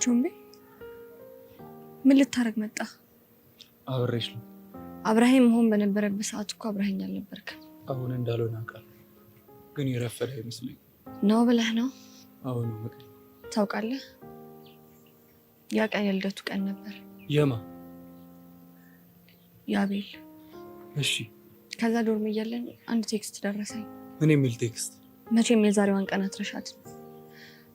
ቾምቤ ምን ልታረግ መጣ? አብሬሽ ነው። አብራሂም መሆን በነበረበት ሰዓት እኮ አብራሂም አልነበርክም። አሁን እንዳልሆነ አውቃለሁ፣ ግን የረፈደ አይመስለኝም። ነው ብለህ ነው? አሁን ታውቃለህ፣ ያ ቀን የልደቱ ቀን ነበር። የማ? የአቤል። እሺ። ከዛ ዶርም እያለን አንድ ቴክስት ደረሰኝ። ምን የሚል ቴክስት? መቼም የዛሬዋን ቀን አትረሻት።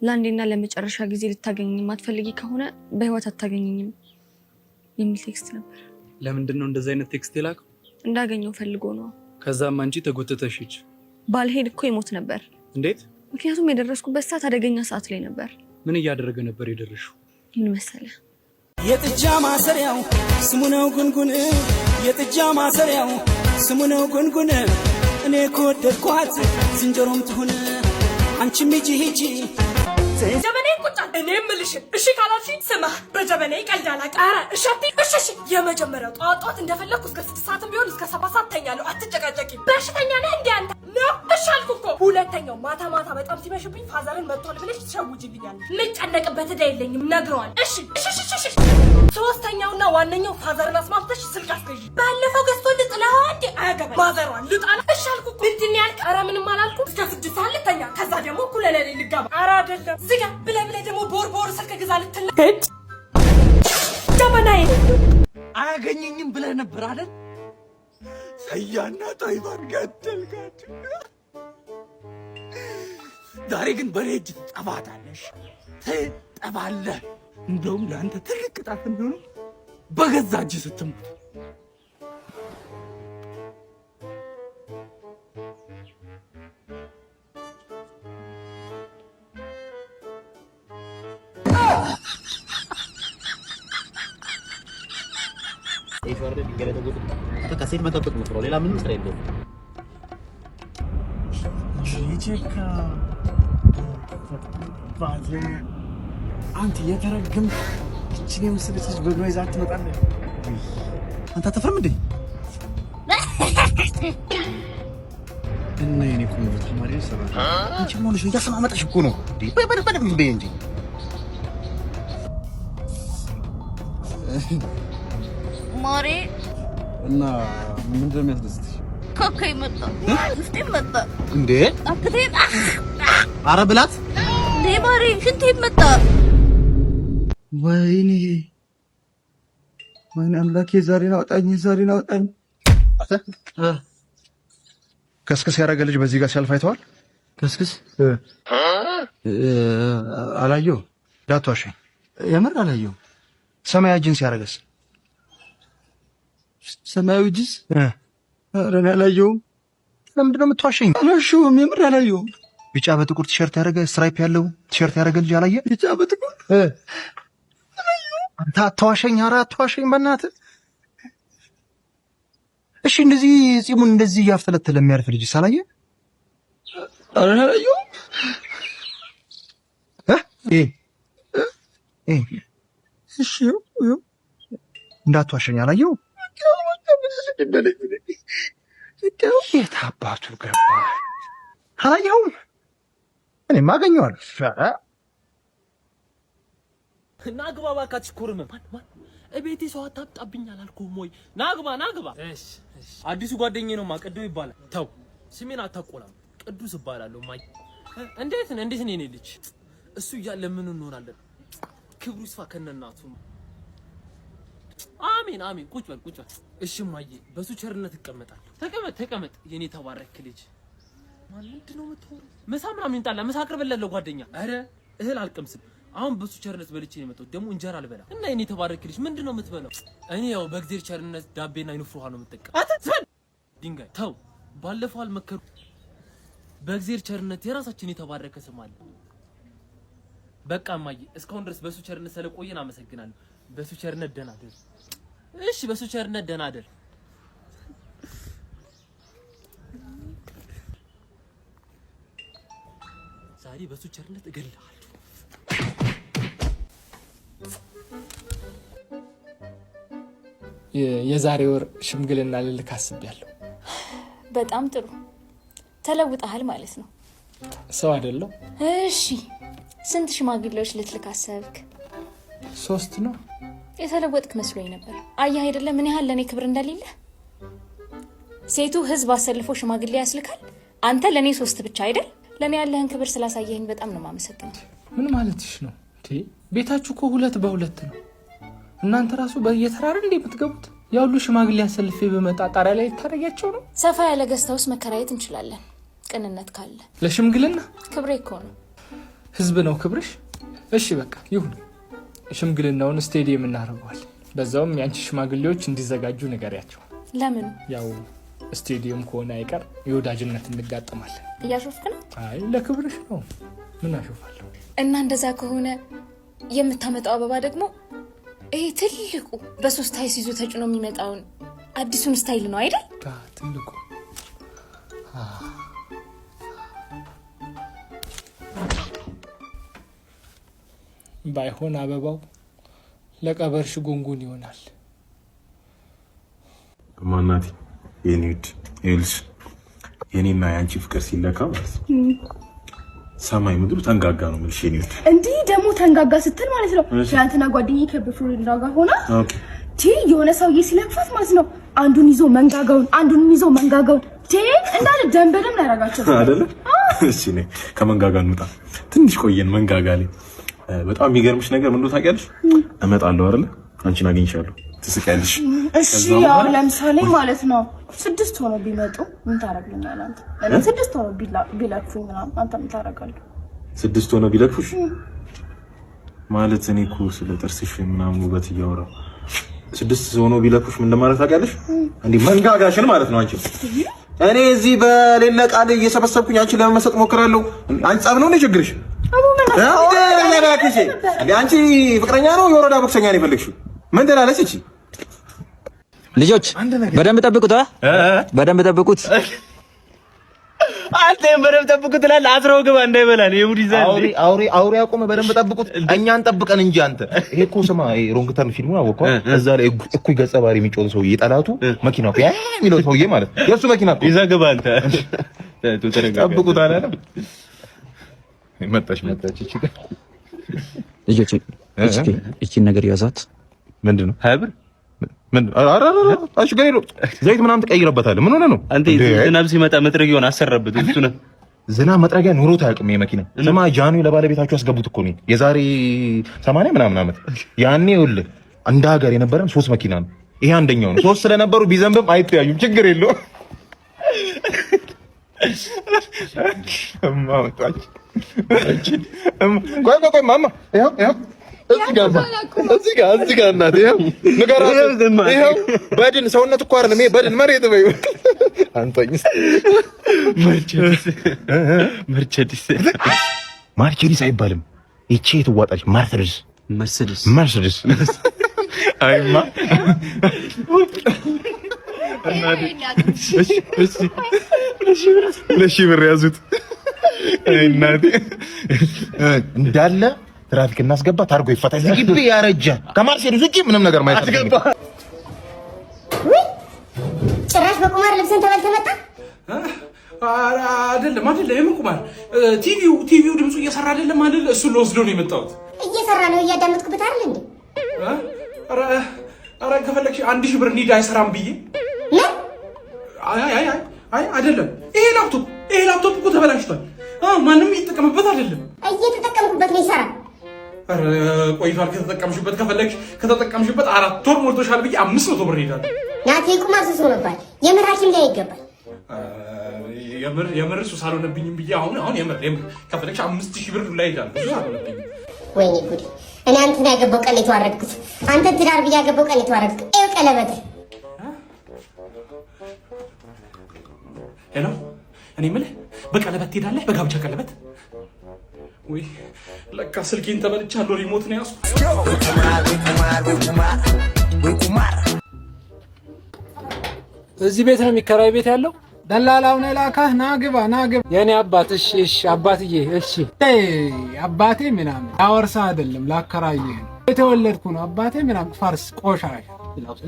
ለአንዴና ለመጨረሻ ጊዜ ልታገኘኝ የማትፈልጊ ከሆነ በህይወት አታገኘኝም የሚል ቴክስት ነበር። ለምንድን ነው እንደዚህ አይነት ቴክስት የላከው? እንዳገኘው ፈልጎ ነው። ከዛም አንቺ ተጎተተሽ ሂጅ። ባልሄድ እኮ ይሞት ነበር። እንዴት? ምክንያቱም የደረስኩበት ሰዓት አደገኛ ሰዓት ላይ ነበር። ምን እያደረገ ነበር የደረሽው? ምን መሰለህ? የጥጃ ማሰሪያው ስሙ ነው ጉንጉን፣ የጥጃ ማሰሪያው ስሙ ነው ጉንጉን። እኔ ከወደድኳት ዝንጀሮም ትሁን አንቺም ሂጂ ጀበኔ ቁጫ እኔ ምልሽን እሺ ካላልሽኝ ስማ፣ በጀበኔ ቀልዳላ ቃራ እሻቲ እሺ። የመጀመሪያው ጧት እንደፈለኩ እስከ 6 ሰዓትም ቢሆን እስከ 7 ሰዓት ተኛለሁ። አትጨቃጨቂ። በሽተኛ ነህ እንዴ አንተ? ነው እሺ አልኩ እኮ። ሁለተኛው ማታ በጣም ሲመሽብኝ ፋዘርን መጥቷል ብለሽ ትሸውጂልኛለሽ። ልጨነቅበት እዳ የለኝም ነግረዋል። እሺ። ሶስተኛውና ዋነኛው ፋዘርን አስማምተሽ ስልክ አስገዢ። ባለፈው ገዝቶ ልጥላው አንዴ አያገባኝ ማዘሯን ልጣላ። እሺ አልኩ እኮ። ምንድን ያልክ? ኧረ ምንም አላልኩም። እስከ 6 ሰዓት ልተኛ፣ ከዛ ደግሞ እኩለ ሌሊት ልጋባ። ኧረ አይደለም ዝጋ ብለህ ደግሞ ቦር ስልክ ግዛ ልትል ጀበናዬ አያገኘኝም ብለህ ነበር አይደል? ሰያና ጣይባን ገደልካቸው። ዛሬ ግን በኔ እጅ ትጠባለህ። እንደውም ለአንተ ትልቅ ቅጣት የሚሆነው በገዛ እጅ ስትሞት። ይፈርድ ይገለጠ ከሴት መጠበቅ ነው። ሌላ ምንም ስራ የለውም። ይቼካ ባዜ አንተ የተረገም እቺን የመሰለች ልጅ በእግሯ ይዛት ትመጣለህ። አንተ አትፈርም እንዴ? እና የኔ ቆንጆ ተማሪ ሰራ አንቺ ሞልሽ እያሰማመጠሽ እኮ ነው እንዴ? በደንብ በይ እንጂ ማሬ። እና ምንድን ነው የሚያስደስትሽ? ኮኮይ መጣ እስቲ መጣ እንዴ? አክቴን ኧረ ብላት እንዴ ማሬ፣ ሽንቴ መጣ። ወይኔ አምላኬ፣ ዛሬን አውጣኝ። ከስክስ ያደረገ ልጅ በዚህ ጋር ሲያልፍ አይተዋል? ከስክስ አላየው። ዳቷሽኝ የምር አላየው። ሰማያዊ ጂንስ ያደረገስ? ሰማያዊ ጂንስ ኧረ እኔ አላየሁም። ለምንድን ነው የምትዋሸኝ? አላየሁም፣ የምር አላየሁም። ቢጫ በጥቁር ቲሸርት ያደረገ ስትራይፕ ያለው ቲሸርት ያደረገ ልጅ አላየ? ቢጫ በጥቁር አንተ አትዋሸኝ። ኧረ አትዋሸኝ በእናትህ። እሺ እንደዚህ ጺሙን እንደዚህ እያፍተለተለ የሚያርፍ ልጅ ሳላየ? ኧረ አላየሁም። እሺ እንዳትዋሸኝ አላየሁም። የት አባቱ ገባ? አላየሁም። እኔማ አገኘዋለሁ። ናግባ እባክህ ኩርም ማን እቤቴ ሰው አታጣብኝ አላልኩህም ወይ? ናግባ። እሺ አዲሱ ጓደኛዬ ነው ማቀደው ይባላል። ተው ስሜን አታቆላም። ቅዱስ እባላለሁ። ማይ እንዴት ነው የኔ ልጅ? እሱ እያለ ምን እንሆናለን? ክብሩ ይስፋ ከነናቱ። አሜን። ቁጭ በል። እሺ ማዬ፣ በሱ ቸርነት እቀመጣለሁ። ተቀመጥ የኔ ተባረክ ልጅ። ምንድን ነው የምትሆነው? ምሳ ምናምን ይምጣላ። ምሳ አቅርብልህ ጓደኛ። ኧረ እህል አልቀምስም። አሁን በሱ ቸርነት በልቼ ነው የመጣሁት። ደግሞ እንጀራ አልበላም። እና የኔ ተባረክ ልጅ ምንድን ነው የምትበላው? እኔ ያው በእግዚአብሔር ቸርነት ዳቤና ይኑፍሩ ውሃ ነው የምጠቀም። አትስፈን ድንጋይ ተው። ባለፈው አልመከሩ። በእግዚአብሔር ቸርነት የራሳችን የተባረከ ስም አለ። በቃ ማዬ፣ እስካሁን ድረስ በሱ ቸርነት ስለቆየን አመሰግናለሁ። በሱ ቸርነት ደህና አይደል? እሺ በሱ ቸርነት ደህና አይደል? ዛሬ በሱ ቸርነት እገልሃለሁ። የዛሬ ወር ሽምግልና ልልክ አስቤያለሁ። በጣም ጥሩ። ተለውጠሃል ማለት ነው። ሰው አይደለም። እሺ ስንት ሽማግሌዎች ልትልክ አሰብክ? 3 ነው። የተለወጥክ መስሎኝ ነበር። አየህ አይደለ ምን ያህል ለኔ ክብር እንደሌለ። ሴቱ ህዝብ አሰልፎ ሽማግሌ ያስልካል። አንተ ለኔ 3 ብቻ አይደል? ለኔ ያለህን ክብር ስላሳየኸኝ በጣም ነው የማመሰግነው። ምን ማለትሽ ነው? ቤታችሁ እኮ 2 በ2 ነው። እናንተ ራሱ በየተራራ እንደ የምትገቡት ያውሉ ሽማግሌ ያሰልፌ በመጣ ጣሪያ ላይ ታረጋቸው ነው። ሰፋ ያለ ገዝታውስ መከራየት እንችላለን ቅንነት ካለ። ለሽምግልና ክብሬ እኮ ነው። ህዝብ ነው ክብርሽ። እሺ በቃ ይሁን። ሽምግልናውን ስቴዲየም እናደርገዋለን። በዛውም ያንቺ ሽማግሌዎች እንዲዘጋጁ ንገሪያቸው። ለምን? ያው ስቴዲየም ከሆነ አይቀር የወዳጅነት እንጋጠማለን። እያሾፍክ ነው? አይ ለክብርሽ ነው። ምን አሾፋለሁ? እና እንደዛ ከሆነ የምታመጣው አበባ ደግሞ ይሄ ትልቁ በ3 አይሱዙ ተጭኖ የሚመጣውን አዲሱን ስታይል ነው አይደል? ትልቁ ባይሆን አበባው ለቀበርሽ ጉንጉን ይሆናል። ማናት የኒውድ ኤልስ የኔና ያንቺ ፍቅር ሲለካ ማለት ሰማይ ምድሩ ተንጋጋ ነው ማለት ነው። እንዴ ደግሞ ተንጋጋ ስትል ማለት ነው ትናንትና ጓደኛዬ ከበፍሩን ዳጋ ሆና የሆነ ሰውዬ ሲለክፋት ማለት ነው አንዱን ይዞ መንጋጋውን እንዳለ ደንበደም ያረጋቸው አይደለ? እሺ ነኝ ከመንጋጋ እንውጣ። ትንሽ ቆየን መንጋጋ ላይ በጣም የሚገርምሽ ነገር ምን እንደው ታውቂያለሽ? እመጣለሁ አይደለ? አንቺን አግኝቻለሁ ትስቂያለሽ። እሺ ያው ለምሳሌ ማለት ነው 6 ሆኖ ቢመጡ ምን ታረጋለህ አንተ? እኔ 6 ሆኖ ቢለክፉኝ ምናምን አንተ ምን ታረጋለህ? 6 ሆኖ ቢለክፉሽ ማለት እኔ እኮ ስለ ጥርስሽ ምናምን ውበት እያወራሁ 6 ሆኖ ቢለክፉሽ ምን እንደማለት ታውቂያለሽ? እንዴ መንጋጋሽን ማለት ነው አንቺ። እኔ እዚህ በሌለ ቃል እየሰበሰብኩኝ አንቺ ለመመሰጥ ሞክራለሁ። አንቺ ጻብ ነው እንደ ችግርሽ? አንቺ ፍቅረኛ ነው የወረዳ ቦክሰኛ ነው የፈለግሽው? ምን ትላለች እቺ? ልጆች በደንብ ጠብቁት፣ በደንብ ጠብቁት። አንተም በደንብ ጠብቁት ትላለህ። አስረው ግባ እንዳይበላል። ይሁዲዛ አውሬ አቆመ። በደንብ ጠብቁት። እኛን ጠብቀን እንጂ አንተ። ይሄ እኮ ስማ ሮንግተርን ፊልሙ አወቀው። እዛ ላይ እኩይ ገጸ ባህሪ የሚጮህ ሰውዬ የጠላቱ መኪናው ያ የሚለው ሰውዬ ማለት የእሱ መኪና እኮ ይዘግባ። አንተ ጠብቁት አላለም። መጣች ልጆች እቺን ነገር ያዛት። ምንድነው ሀብር ምን አሽ ገይሮ ዘይት ምናምን ተቀይረበታል። ምን ሆነ ነው አንተ ዝናብ ሲመጣ መጥረጊያውን አሰራበት። እሱ ነው ዝናብ መጥረጊያ ኑሮት አያውቅም። የመኪና ስማ ጃኑ ለባለቤታችሁ ያስገቡት እኮ ነው የዛሬ 80 ምናምን ዓመት። ያኔ ይኸውልህ እንደ ሀገር የነበረን 3 መኪና ነው። ይሄ አንደኛው ነው። 3 ስለነበሩ ቢዘንብም አይተያዩም። ችግር የለውም። ቆይ ማማ ይኸው እዚህ ጋር እናቴ ይኸው በድን ሰውነት እኮ አይደለም ይሄ በድን መሬት በይው። አንተኝስ መርቼዲስ አይባልም። ይቺ የትዋጣች መርሴዲስ አይማ ለሺ ብር ያዙት እናቴ እንዳለ ትራፊክ እናስገባ ታርጎ ይፈታ። እዚህ ግቢ ያረጀ ከማርሴዲስ ውጪ ምንም ነገር ማይፈታ አስገባ። ጭራሽ በቁማር ልብስን ተበልተህ መጣ? አይደለም የምን ቁማር? ቲቪው ድምፁ እየሰራ አይደለም አይደል? እሱን ልወስዶ ነው የመጣሁት። እየሰራ ነው እያዳመጥኩበት አይደል እንዴ? ኧረ ከፈለግሽ 1000 ብር እንሂድ አይሰራም ብዬ። አይ አይደለም ይሄ ላፕቶፕ እኮ ተበላሽቷል። ማንም እየተጠቀምበት አይደለም። እየተጠቀምኩበት ነው ይሰራ። ኧረ ቆይቷል ከተጠቀምሽበት። ከፈለግሽ ከተጠቀምሽበት 4 ወር ሞልቶሻል ብዬ 500 ብር ሄዳለሁ። ናቴ ቁማር ሱስ ሆነባል። የምር ሐኪም ላይ ይገባል። የምር ሱስ አልሆነብኝም ብዬ አሁን የምር ከፈለግሽ 5000 ብር ላይ ሄዳለሁ። ሱስ አልሆነብኝም። ወይኔ ጉዴ! እኔ አንተን ያገባው ቀን የተዋረድኩት አንተ ትዳር ብዬ ያገባው ቀን የተዋረድኩት ይኸው ቀለበት። ሄሎ እኔ የምልህ በቀለበት ትሄዳለህ? በጋብቻ ቀለበት? ወይ ለካ ስልኬን ተበልቻለሁ። ሪሞት ነው ያዝኩት። እዚህ ቤት ነው የሚከራይ ቤት ያለው? ደላላው ነው ላካህ? ና ግባ የኔ አባት። እሺ አባትዬ። እሺ አባቴ ምናምን ያወርሳ አይደለም ላከራየህ ነው። የተወለድኩ ነው አባቴ ምናምን ፋርስ ቆሻሻ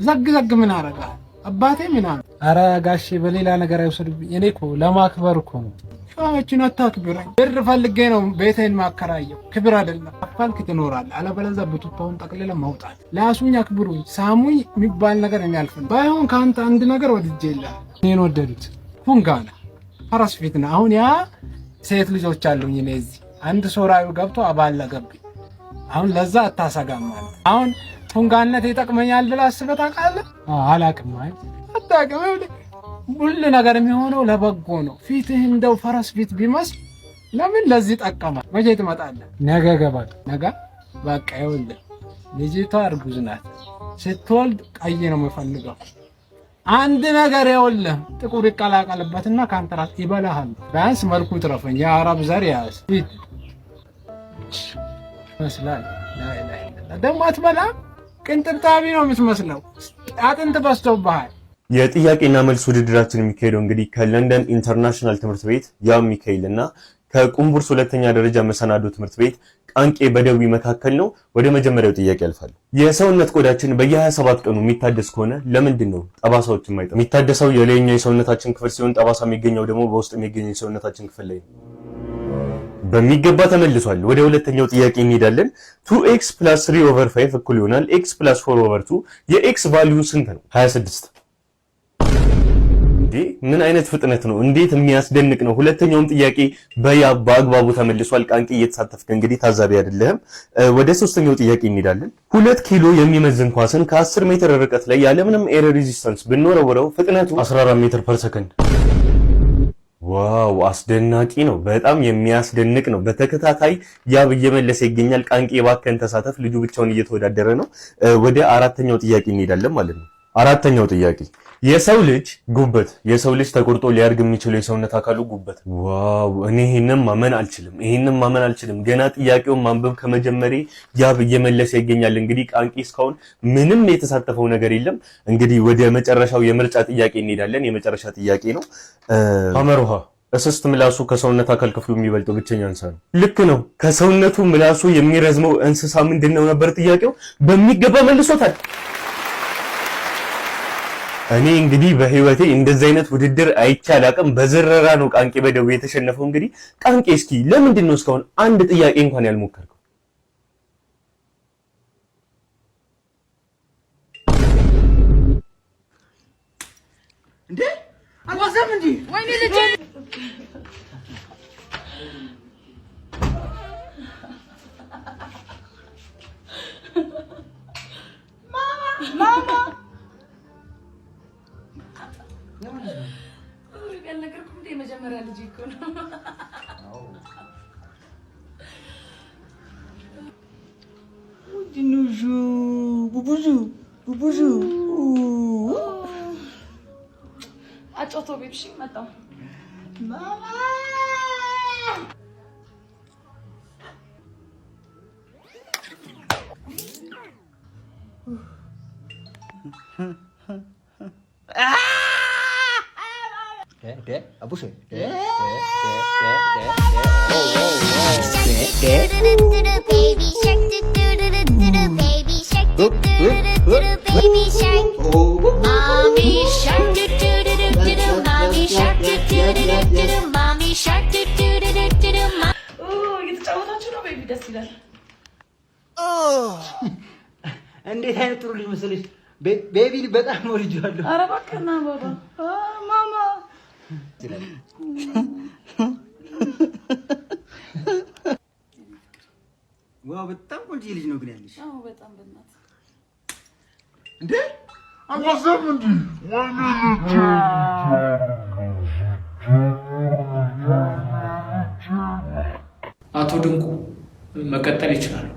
ዘግ ምን አረጋህ አባቴ ምናምን። ኧረ ጋሼ በሌላ ነገር አይወሰድብኝ። እኔ እኮ ለማክበር እኮ ነው። ጨዋችን አታክብረኝ። ብር ፈልጌ ነው ቤቴን ማከራየው፣ ክብር አይደለም። አፋልክ ትኖራለህ፣ አለበለዚያ ብቱታውን ጠቅልለ መውጣት። ላሱኝ፣ አክብሩኝ፣ ሳሙኝ የሚባል ነገር እኔ አልፈልግም። ባይሆን ከአንተ አንድ ነገር ወድጄ ይላል። እኔን ወደዱት ሁንጋና ፈረስ ፊት ነው። አሁን ያ ሴት ልጆች አሉኝ እኔ እዚህ አንድ ሶራዊ ገብቶ አባለገብኝ። አሁን ለዛ አታሰጋም ማለት አሁን ሁንጋነት ይጠቅመኛል ብለህ አስበህ ታውቃለህ? አላውቅም ማለት አታውቅም። ሁሉ ነገር የሚሆነው ለበጎ ነው። ፊትህ እንደው ፈረስ ፊት ቢመስል ለምን ለዚህ ጠቀማል? መቼ ትመጣለህ? ነገ ገባል። ነገ በቃ ይኸውልህ ልጅቷ እርጉዝ ናት። ስትወልድ ቀይ ነው የምፈልገው። አንድ ነገር ይኸውልህ ጥቁር ይቀላቀልበትና ካንተራት ይበላሃል። ቢያንስ መልኩ ትረፈኝ። የአረብ ዘር ያዝ ፊት መስላል። ደግሞ አትበላም። ቅንጥብጣቢ ነው የምትመስለው። አጥንት በዝቶብሃል። የጥያቄና መልስ ውድድራችን የሚካሄደው እንግዲህ ከለንደን ኢንተርናሽናል ትምህርት ቤት ያው ሚካኤል እና ከቁምቡርስ ሁለተኛ ደረጃ መሰናዶ ትምህርት ቤት ቃንቄ በደዊ መካከል ነው። ወደ መጀመሪያው ጥያቄ አልፋለሁ። የሰውነት ቆዳችን በየ27 ቀኑ የሚታደስ ከሆነ ለምንድን ነው ጠባሳዎች የማይጠፉት? የሚታደሰው የላይኛው የሰውነታችን ክፍል ሲሆን ጠባሳ የሚገኘው ደግሞ በውስጥ የሚገኘው የሰውነታችን ክፍል ላይ ነው። በሚገባ ተመልሷል። ወደ ሁለተኛው ጥያቄ እንሄዳለን። 2x + 3/5 እኩል ይሆናል x + 4/2 የx ቫልዩ ስንት ነው? 26 ምን አይነት ፍጥነት ነው! እንዴት የሚያስደንቅ ነው! ሁለተኛውም ጥያቄ በአግባቡ ተመልሷል። ቃንቂ እየተሳተፍክ እንግዲህ ታዛቢ አይደለም። ወደ ሶስተኛው ጥያቄ እንሄዳለን። 2 ኪሎ የሚመዝን ኳስን ከ10 ሜትር ርቀት ላይ ያለምንም ኤር ሬዚስታንስ ብንወረውረው ፍጥነቱ 14 ሜትር ፐር ሰከንድ። ዋው አስደናቂ ነው። በጣም የሚያስደንቅ ነው። በተከታታይ ያብ እየመለሰ ይገኛል። ቃንቂ እባክህን ተሳተፍ። ልጁ ብቻውን እየተወዳደረ ነው። ወደ አራተኛው ጥያቄ እንሄዳለን ማለት ነው። አራተኛው ጥያቄ የሰው ልጅ ጉበት፣ የሰው ልጅ ተቆርጦ ሊያድግ የሚችለው የሰውነት አካሉ ጉበት። ዋው እኔ ይሄንን ማመን አልችልም። ገና ጥያቄውን ማንበብ ከመጀመሪ ያብ እየመለሰ ይገኛል። እንግዲህ ቃንቂ እስካሁን ምንም የተሳተፈው ነገር የለም። እንግዲህ ወደ መጨረሻው የምርጫ ጥያቄ እንሄዳለን። የመጨረሻ ጥያቄ ነው። አመርሃ እስስት ምላሱ ከሰውነት አካል ክፍሉ የሚበልጠው ብቸኛ እንስሳ ነው። ልክ ነው። ከሰውነቱ ምላሱ የሚረዝመው እንስሳ ምንድነው ነበር ጥያቄው። በሚገባ መልሶታል። እኔ እንግዲህ በህይወቴ እንደዚህ አይነት ውድድር አይቼ አላውቅም። በዝረራ ነው ቃንቄ በደዌ የተሸነፈው። እንግዲህ ቃንቄ እስኪ ለምንድን ነው እስካሁን አንድ ጥያቄ እንኳን ያልሞከርከው? እንዴ አልዋዛም እንዴ? ወይኔ ልጅ ማማ ያልነገርኩህ እንደ የመጀመሪያ ልጅ እኮ ነው። ውድኑሹ ቡቡዙ አጮቶ ቤብሽ መጣው ማማ Abushe. እንዴት አይነት ጥሩ ልጅ መሰለሽ! ቤቢ በጣም ወልጄዋለሁ። ኧረ እባክህ ና ባባ ማማ ዋው በጣም ቆንጆ ልጅ ነው ግን ያለሽ። አዎ በጣም በእናት እንዴ አዋሰብ እንዴ አቶ ድንቁ መቀጠል ይችላሉ።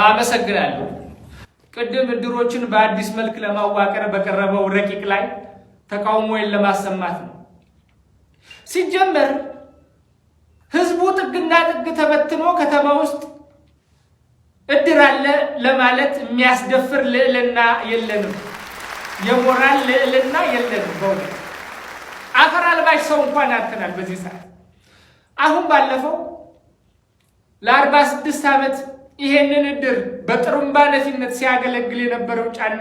አመሰግናለሁ። ቅድም እድሮችን በአዲስ መልክ ለማዋቀር በቀረበው ረቂቅ ላይ ተቃውሞን ለማሰማት ነው። ሲጀመር ህዝቡ ጥግና ጥግ ተበትኖ ከተማ ውስጥ እድር አለ ለማለት የሚያስደፍር ልዕልና የለንም። የሞራል ልዕልና የለንም። በእውነት አፈር አልባሽ ሰው እንኳን አጥተናል በዚህ ሰዓት። አሁን ባለፈው ለ46 ዓመት ይሄንን እድር በጥሩምባ ነፊነት ሲያገለግል የነበረው ጫኔ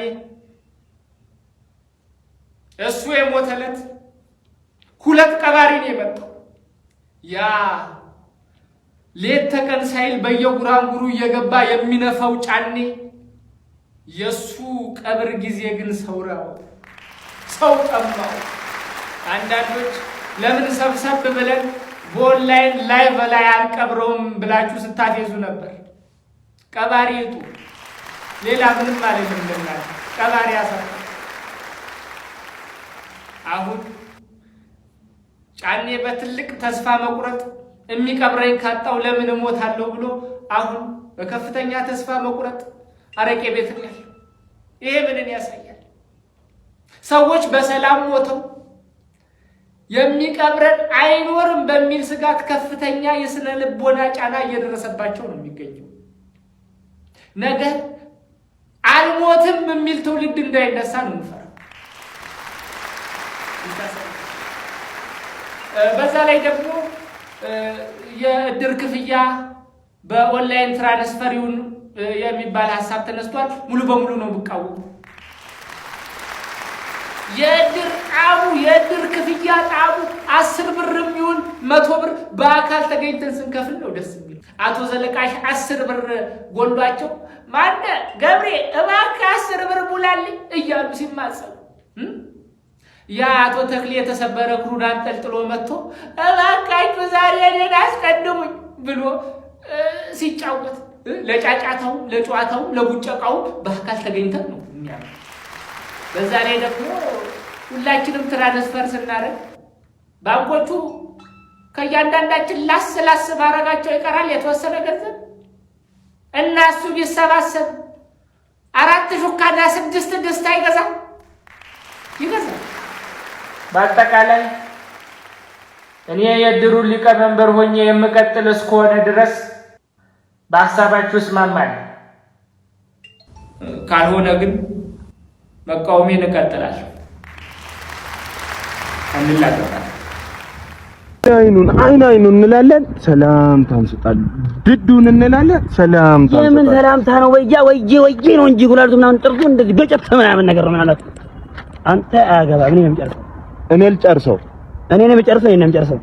እሱ የሞተለት 2 ቀባሪ ነው የመጣው። ያ ሌት ተቀን ሳይል በየጉራንጉሩ እየገባ የሚነፋው ጫኔ የሱ ቀብር ጊዜ ግን ሰው ጠማው። አንዳንዶች ለምን ሰብሰብ ብለን በኦንላይን ላይቭ ላይ አልቀብረውም ብላችሁ ስታፌዙ ነበር። ቀባሪ ይጡ፣ ሌላ ምንም ማለት ነው። ቀባሪ ያሳጣ። አሁን ጫኔ በትልቅ ተስፋ መቁረጥ የሚቀብረኝ ካጣው ለምን እሞታለሁ ብሎ አሁን በከፍተኛ ተስፋ መቁረጥ አረቄ ቤት ነው ያለው። ይሄ ምንን ያሳያል? ሰዎች በሰላም ሞተው የሚቀብረን አይኖርም በሚል ስጋት ከፍተኛ የስነ ልቦና ጫና እየደረሰባቸው ነው የሚገኘው። ነገ አልሞትም የሚል ትውልድ እንዳይነሳ ነው የምፈራው። በዛ ላይ ደግሞ የእድር ክፍያ በኦንላይን ትራንስፈሪውን የሚባል ሀሳብ ተነስቷል። ሙሉ በሙሉ ነው የምቃወሙ። የእድር ክፍያ ጣሙ 10 ብርም ይሁን 100 ብር በአካል ተገኝተን ስንከፍል ነው ደስ የሚል። አቶ ዘለቃሽ 10 ብር ጎሏቸው ማነ ገብሬ እባክህ 10 ብር ሙላልኝ እያሉ ሲማጸኑ ያ አቶ ተክሌ የተሰበረ ክሩን አንጠልጥሎ መጥቶ እባካችሁ ዛሬ እኔን አስቀድሙኝ ብሎ ሲጫወት ለጫጫታው፣ ለጨዋታው፣ ለቡጨቃው በአካል ተገኝተን ነው የሚያምር። በዛ ላይ ደግሞ ሁላችንም ትራንስፈር ስናደርግ ባንኮቹ ከእያንዳንዳችን ላስ ማድረጋቸው ይቀራል የተወሰነ ገንዘብ እና እሱ ቢሰባሰብ 4 ሹካና 6 ድስት ይገዛል። በአጠቃላይ እኔ የእድሩን ሊቀመንበር ሆኜ የምቀጥል እስከሆነ ድረስ በሀሳባችሁ እስማማለሁ። ካልሆነ ግን መቃወሜን እቀጥላለሁ። እንላቀቃለን። አይኑን እንላለን፣ ሰላምታ እንሰጣለን። ድዱን እንላለን፣ ሰላምታ እንሰጣለን። የምን ሰላምታ ነው? ወይዬ ነው እንጂ ጉላልቱ ምናምን ጥርቱ እንደዚህ በጨብጥ ምናምን ነገር ነው ማለት። አንተ አያገባ ምን የምጨርሰው እኔ ልጨርሰው። እኔ ነኝ የምጨርሰው። እኔ ነኝ የምጨርሰው።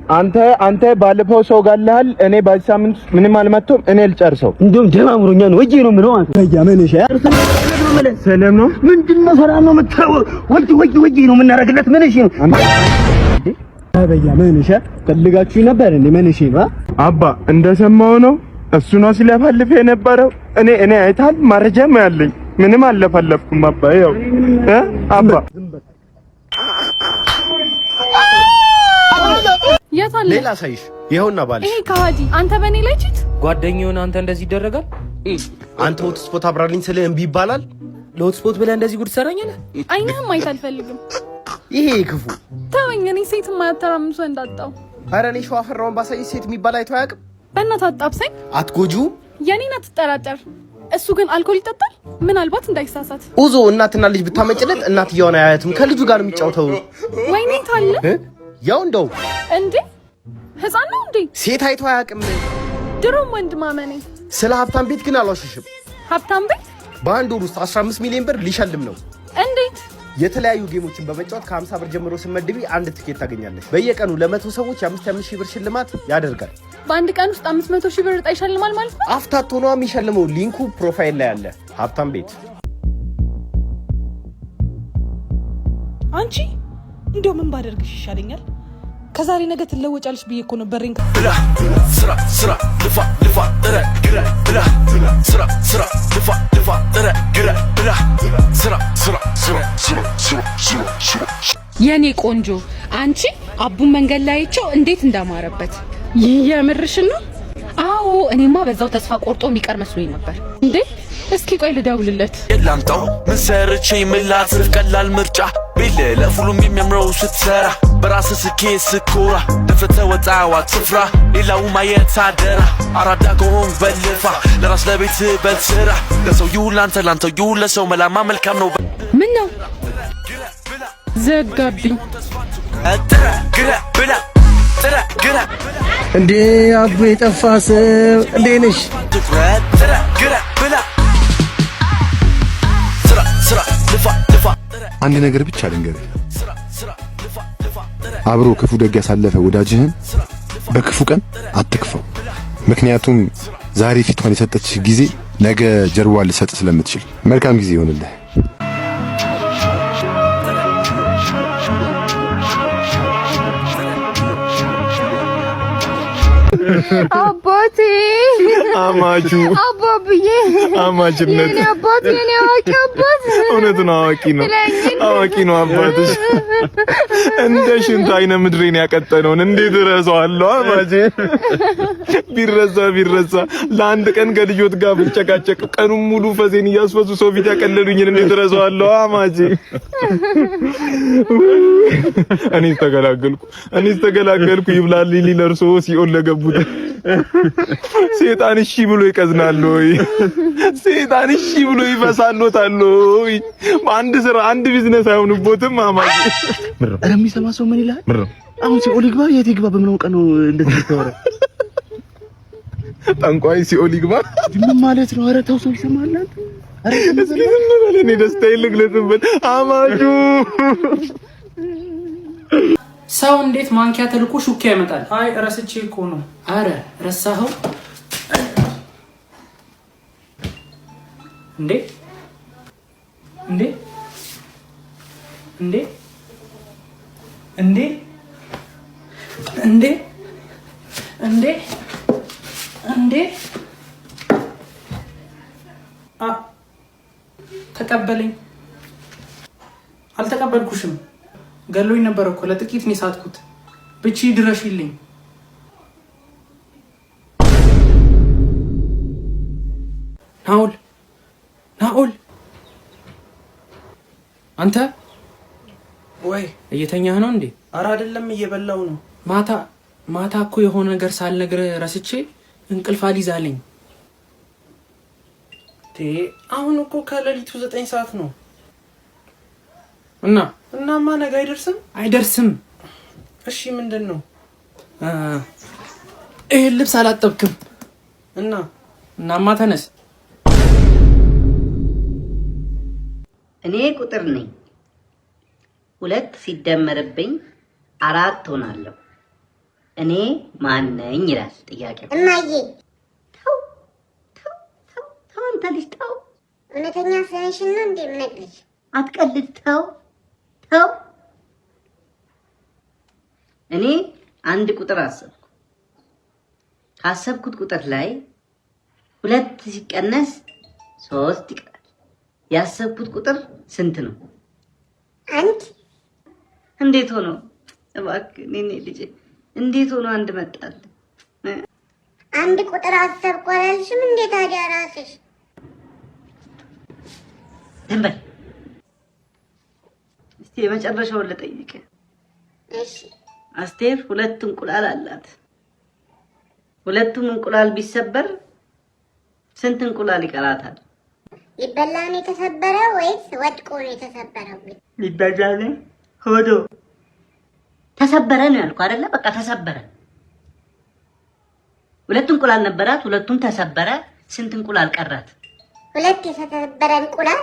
አንተ ባለፈው ሰው ጋልሃል። እኔ በዚህ ሳምንት ምንም አልመጣም። እኔ ልጨርሰው። እንደውም ደማምሮኛ ነው ወይዬ ነው የምለው አንተ በያ ምን እሺ ሰላም ነው። ምንድነው ሰላም ነው የምትለው? ወይዬ ነው የምናረግለት። ምን እሺ ነው በያ ምን እሺ ፈልጋችሁ ነበር እንዴ? ምን እሺ ነው አባ እንደሰማው ነው እሱ ነው ሲለፈልፍ የነበረው። እኔ አይታል ማረጃም ያለኝ ምንም አልለፈለፍኩም አባ። ይኸው አባ የታለ ሌላ ሳይሽ ይኸውና ባልሽ። ይሄ ከሃዲ አንተ በኔ ላይ ቺት ጓደኛውን አንተ እንደዚህ ይደረጋል? አንተ ሆትስፖት አብራልኝ ስለ እምቢ ይባላል። ለሆትስፖት ብለህ እንደዚህ ጉድ ትሰራኛለህ? አይንህም ማየት አልፈልግም። ይሄ ክፉ ተወኝ። እኔ ሴት ማያተራምሱ እንዳጣው። ኧረ እኔ ሸዋፈራውን ባሳይ ሴት የሚባል አይቶ አያውቅም። በእናትህ አጣብሰኝ። አትጎጂው። የኔን አትጠራጠር። እሱ ግን አልኮል ይጠጣል። ምናልባት እንዳይሳሳት ኡዞ እናትና ልጅ ብታመጭለት እናትየውን አያያትም። ከልጁ ጋር የሚጫወተው ወይኔ ታለ ያው እንደው እንዴ ህፃን ነው እንዴ? ሴት አይቶ አያውቅም። ድሮም ወንድ ማመኔ። ስለ ሀብታም ቤት ግን አልዋሽሽም። ሀብታም ቤት በአንድ ወር ውስጥ 15 ሚሊዮን ብር ሊሸልም ነው። እንዴት? የተለያዩ ጌሞችን በመጫወት ከ50 ብር ጀምሮ ስመድቢ አንድ ትኬት ታገኛለች። በየቀኑ ለ100 ሰዎች 5,000 ብር ሽልማት ያደርጋል። በአንድ ቀን ውስጥ 500 ሺህ ብር ዕጣ ይሸልማል ማለት ነው። አፍታቶ ነው የሚሸልመው። ሊንኩ ፕሮፋይል ላይ አለ። ሀብታም ቤት። አንቺ እንደው ምን ባደርግሽ ይሻለኛል? ከዛሬ ነገ ትለወጫለሽ ብዬ እኮ ነው በሬን ስራ ልፋ ጥረ ግረ ብላ ስራ ልፋ ጥረ ግረ ብላ ስራ የኔ ቆንጆ አንቺ አቡን መንገድ ላይ አይቼው እንዴት እንዳማረበት የምርሽን ነው? አዎ እኔማ በዛው ተስፋ ቆርጦ የሚቀር መስሎኝ ነበር። እንዴ እስኪ ቆይ ልደውልለት። የላምጣው ምን ሰርቼ ምላትፍ ቀላል ምርጫ ቢል ለሁሉም የሚያምረው ስትሰራ በራስ ስኬት ስኮራ ደፍረተ ወጣዋ ትፍራ ሌላው ማየት አደራ አራዳ ከሆን በልፋ ለራስ ለቤት በልስራ ለሰው ይሁን ላንተ ይሁን ለሰው መላማ መልካም ነው። ምን ነው ዘጋብኝ? ግራ እንዴ አቡ የጠፋ ሰው እንዴ ነሽ? ስራ ልፋ አንድ ነገር ብቻ ልንገርህ፣ አብሮ ክፉ ደግ ያሳለፈ ወዳጅህን በክፉ ቀን አትክፈው። ምክንያቱም ዛሬ ፊቷን የሰጠች ጊዜ ነገ ጀርባዋን ልሰጥ ስለምትችል። መልካም ጊዜ ይሆንልህ። አባቴ አማቹ አባብዬ አማችነት የኔ አባት የኔ አዋቂ አባት እውነት ነው። አዋቂ ነው አባትሽ። እንደ ሽንት አይነ ምድሬን ያቀጠነውን እንዴት እረሳዋለሁ? አማቼ ቢረሳ ለአንድ ቀን ከልጆት ጋር ብጨቃጨቅ ቀኑን ሙሉ ፈሴን እያስፈሱ ሰው ፊት ያቀለሉኝን እንዴት እረሳዋለሁ? አማቼ እኔስ ተገላገልኩ። ይብላልኝ ለእርሶ ሲኦል ለገቡት ሴጣን እሺ ብሎ ይቀዝናል ወይ? ሴጣን እሺ ብሎ ይፈሳሎታል ወይ? በአንድ ስራ አንድ ቢዝነስ አይሆንቦትም? አማዬ ኧረ የሚሰማ ሰው ምን ይላል? አሁን ሲኦል ይግባ የት ይግባ? በምን አውቀህ ነው እንደዚህ ተወራ? ጠንቋይ ሲኦል ይግባ ምን ማለት ነው? ኧረ ተው ሰው ይሰማል። ኧረ እስኪ ዝም በል፣ እኔ ደስታዬን ልግለጽበት። አማቹ ሰው እንዴት ማንኪያ ተልኮ ሹኪያ ያመጣል? አይ ረስቼ እኮ ነው። አረ ረሳኸው እንዴ? እንዴ እንዴ እንዴ እንዴ እንዴ እንዴ ተቀበለኝ። አልተቀበልኩሽም። ገሎኝ ነበር እኮ ለጥቂት ነው የሳትኩት። ብቻ ድረሽልኝ። ናኦል አንተ ወይ እየተኛህ ነው እንዴ? ኧረ አይደለም እየበላው ነው። ማታ እኮ የሆነ ነገር ሳልነግርህ ረስቼ እንቅልፍ አልይዛለኝ። አሁን እኮ ከሌሊቱ 9 ሰዓት ነው። እናማ ነገ አይደርስም። እሺ ምንድን ነው? ይሄን ልብስ አላጠብክም። እናማ ተነስ። እኔ ቁጥር ነኝ። 2 ሲደመርብኝ 4 ሆናለሁ። እኔ ማን ነኝ ይላል ጥያቄው። እማዬ ተው አንተ ልጅ ተው። እውነተኛ ስለሽና እንዴ ምነግርሽ? አትቀልድ። ተው። እኔ አንድ ቁጥር አሰብኩ። ካሰብኩት ቁጥር ላይ 2 ሲቀነስ 3 ይቀራል። ያሰብኩት ቁጥር ስንት ነው? 1። እንዴት ሆኖ እባክህ እኔ ልጅ እንዴት ሆኖ አንድ መጣል? አንድ ቁጥር አሰብኩ አላልሽም እንዴ ታዲያ ራስሽ? ዝም በል። እስቲ የመጨረሻውን ልጠይቅ። እሺ። አስቴር 2 እንቁላል አላት። 2ቱም እንቁላል ቢሰበር ስንት እንቁላል ይቀራታል? ሊበላ ነው የተሰበረ ወይስ ወድቆ ነው የተሰበረው? ሊበላ ነው። ሆዶ ተሰበረ ነው ያልኩህ አይደለ? በቃ ተሰበረ። 2 እንቁላል ነበራት፣ 2ቱም ተሰበረ። ስንት እንቁላል ቀራት? 2 የተሰበረ እንቁላል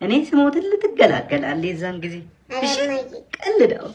እኔ ስሞትልህ ትገላገላለህ የዛን ጊዜ። እሺ ቀልደው